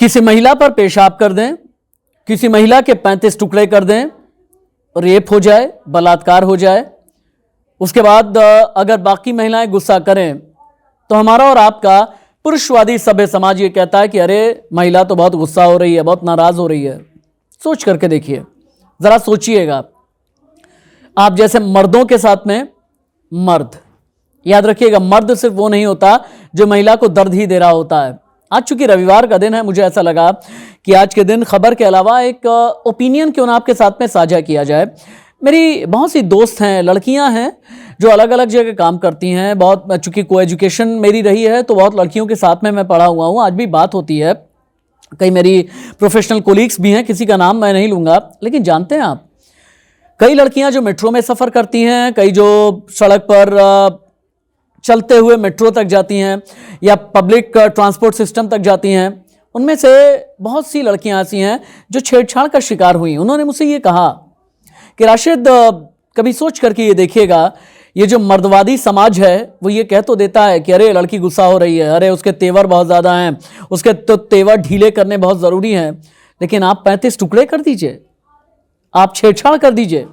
किसी महिला पर पेशाब कर दें, किसी महिला के 35 टुकड़े कर दें, रेप हो जाए, बलात्कार हो जाए, उसके बाद अगर बाकी महिलाएं गुस्सा करें तो हमारा और आपका पुरुषवादी सभ्य समाज ये कहता है कि अरे महिला तो बहुत गुस्सा हो रही है, बहुत नाराज हो रही है। सोच करके देखिए, जरा सोचिएगा, आप जैसे मर्दों के साथ में मर्द, याद रखिएगा मर्द सिर्फ वो नहीं होता जो महिला को दर्द ही दे रहा होता है। आज चूंकि रविवार का दिन है, मुझे ऐसा लगा कि आज के दिन खबर के अलावा एक ओपिनियन क्यों ना आपके साथ में साझा किया जाए। मेरी बहुत सी दोस्त हैं, लड़कियां हैं जो अलग अलग जगह काम करती हैं। बहुत चूंकि को एजुकेशन मेरी रही है तो बहुत लड़कियों के साथ में मैं पढ़ा हुआ हूँ, आज भी बात होती है। कई मेरी प्रोफेशनल कोलीग्स भी हैं, किसी का नाम मैं नहीं लूँगा, लेकिन जानते हैं आप, कई लड़कियां जो मेट्रो में सफ़र करती हैं, कई जो सड़क पर चलते हुए मेट्रो तक जाती हैं या पब्लिक ट्रांसपोर्ट सिस्टम तक जाती हैं, उनमें से बहुत सी लड़कियां ऐसी हैं जो छेड़छाड़ का शिकार हुई। उन्होंने मुझसे ये कहा कि राशिद, कभी सोच करके ये देखिएगा, ये जो मर्दवादी समाज है वो ये कह तो देता है कि अरे लड़की गुस्सा हो रही है, अरे उसके तेवर बहुत ज़्यादा हैं, उसके तो तेवर ढीले करने बहुत ज़रूरी हैं, लेकिन आप 35 टुकड़े कर दीजिए, आप छेड़छाड़ कर दीजिए।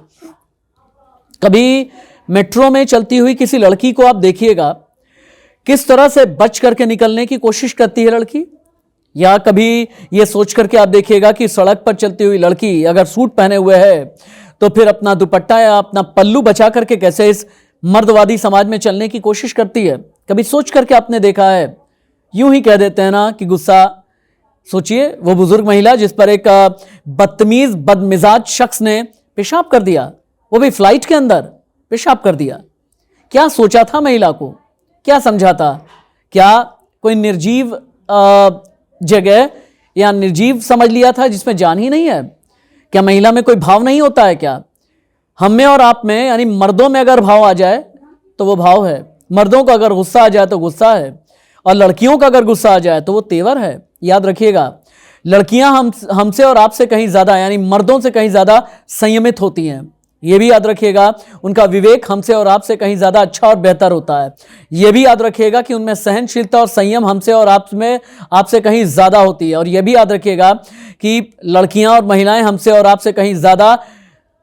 कभी मेट्रो में चलती हुई किसी लड़की को आप देखिएगा किस तरह से बच करके निकलने की कोशिश करती है लड़की, या कभी ये सोच करके आप देखिएगा कि सड़क पर चलती हुई लड़की अगर सूट पहने हुए है तो फिर अपना दुपट्टा या अपना पल्लू बचा करके कैसे इस मर्दवादी समाज में चलने की कोशिश करती है। कभी सोच करके आपने देखा है? यूं ही कह देते हैं ना कि गुस्सा। सोचिए वो बुजुर्ग महिला जिस पर एक बदतमीज बदमिजाज शख्स ने पेशाब कर दिया, वो भी फ्लाइट के अंदर पेशाब कर दिया। क्या सोचा था महिला को, क्या समझा था? क्या कोई निर्जीव जगह या निर्जीव समझ लिया था जिसमें जान ही नहीं है? क्या महिला में कोई भाव नहीं होता है क्या? हम में और आप में, यानी मर्दों में अगर भाव आ जाए तो वो भाव है, मर्दों का अगर गुस्सा आ जाए तो गुस्सा है, और लड़कियों का अगर गुस्सा आ जाए तो वो तेवर है। याद रखिएगा, लड़कियां हमसे और आपसे कहीं ज़्यादा, यानी मर्दों से कहीं ज़्यादा संयमित होती हैं। ये भी याद रखिएगा, उनका विवेक हमसे और आपसे कहीं ज़्यादा अच्छा और बेहतर होता है। ये भी याद रखिएगा कि उनमें सहनशीलता और संयम हमसे और आपसे कहीं ज़्यादा होती है। और ये भी याद रखिएगा कि लड़कियां और महिलाएं हमसे और आपसे कहीं ज़्यादा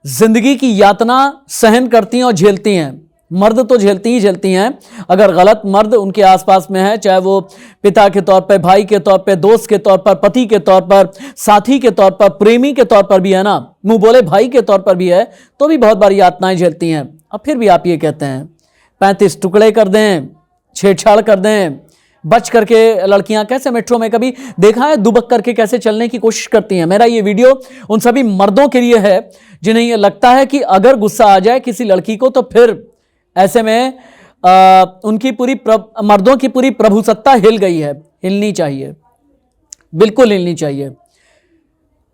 जिंदगी की यातना सहन करती हैं और झेलती हैं। मर्द तो झेलती ही झेलती हैं, अगर गलत मर्द उनके आसपास में है, चाहे वो पिता के तौर पर, भाई के तौर पर, दोस्त के तौर पर, पति के तौर पर, साथी के तौर पर, प्रेमी के तौर पर भी है ना, मुंह बोले भाई के तौर पर भी है, तो भी बहुत बार यातनाएं झेलती हैं। अब फिर भी आप ये कहते हैं 35 टुकड़े कर दें, छेड़छाड़ कर दें, बच करके लड़कियां कैसे मेट्रो में, कभी देखा है दुबक करके कैसे चलने की कोशिश करती हैं? मेरा ये वीडियो उन सभी मर्दों के लिए है जिन्हें ये लगता है कि अगर गुस्सा आ जाए किसी लड़की को तो फिर ऐसे में उनकी मर्दों की पूरी प्रभुसत्ता हिल गई है। हिलनी चाहिए, बिल्कुल हिलनी चाहिए।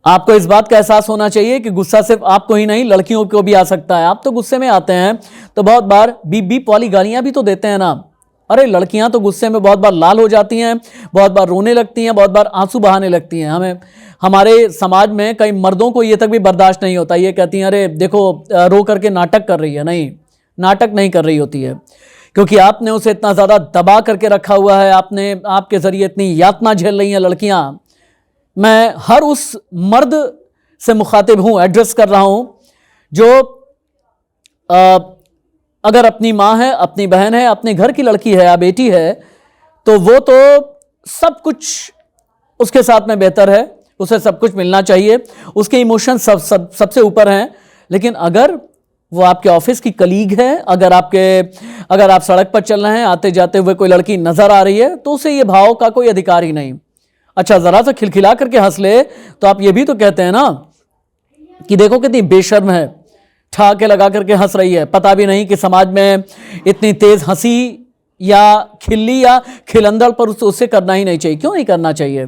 आपको इस बात का एहसास होना चाहिए कि गुस्सा सिर्फ आपको ही नहीं, लड़कियों को भी आ सकता है। आप तो गुस्से में आते हैं तो बहुत बार बीप बीप वाली गालियां भी तो देते हैं ना। अरे लड़कियां तो गुस्से में बहुत बार लाल हो जाती हैं, बहुत बार रोने लगती हैं, बहुत बार आंसू बहाने लगती हैं। हमारे समाज में कई मर्दों को ये तक भी बर्दाश्त नहीं होता, ये कहती हैं अरे देखो रो करके नाटक कर रही है। नहीं, नाटक नहीं कर रही होती है, क्योंकि आपने उसे इतना ज़्यादा दबा करके रखा हुआ है, आपके ज़रिए इतनी यातना झेल रही हैं लड़कियां। मैं हर उस मर्द से मुखातिब हूँ, एड्रेस कर रहा हूँ, जो अगर अपनी माँ है, अपनी बहन है, अपने घर की लड़की है या बेटी है, तो वो तो सब कुछ उसके साथ में बेहतर है, उसे सब कुछ मिलना चाहिए, उसके इमोशन सबसे ऊपर हैं। लेकिन अगर वो आपके ऑफिस की कलीग है, अगर आप सड़क पर चल रहे हैं, आते जाते हुए कोई लड़की नजर आ रही है, तो उसे ये भाव का कोई अधिकार ही नहीं। अच्छा, जरा सा खिलखिला करके हंस ले तो आप ये भी तो कहते हैं ना कि देखो कितनी बेशर्म है, ठहाके लगा करके हंस रही है, पता भी नहीं कि समाज में इतनी तेज हंसी या खिल्ली या खिलंदड़ पर उससे करना ही नहीं चाहिए। क्यों नहीं करना चाहिए?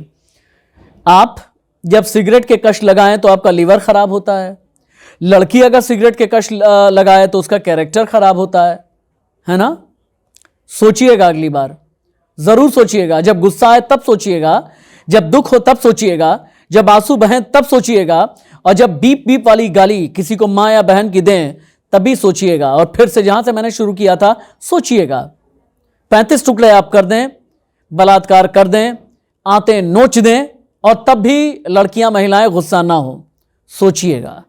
आप जब सिगरेट के कश लगाएं तो आपका लीवर खराब होता है, लड़की अगर सिगरेट के कश लगाए तो उसका कैरेक्टर खराब होता है ना? सोचिएगा, अगली बार जरूर सोचिएगा। जब गुस्सा आए तब सोचिएगा, जब दुख हो तब सोचिएगा, जब आंसू बहें तब सोचिएगा, और जब बीप बीप वाली गाली किसी को माँ या बहन की दें तब भी सोचिएगा। और फिर से जहां से मैंने शुरू किया था, सोचिएगा। 35 टुकड़े आप कर दें, बलात्कार कर दें, आंतें नोच दें, और तब भी लड़कियां महिलाएं गुस्सा ना हो। सोचिएगा।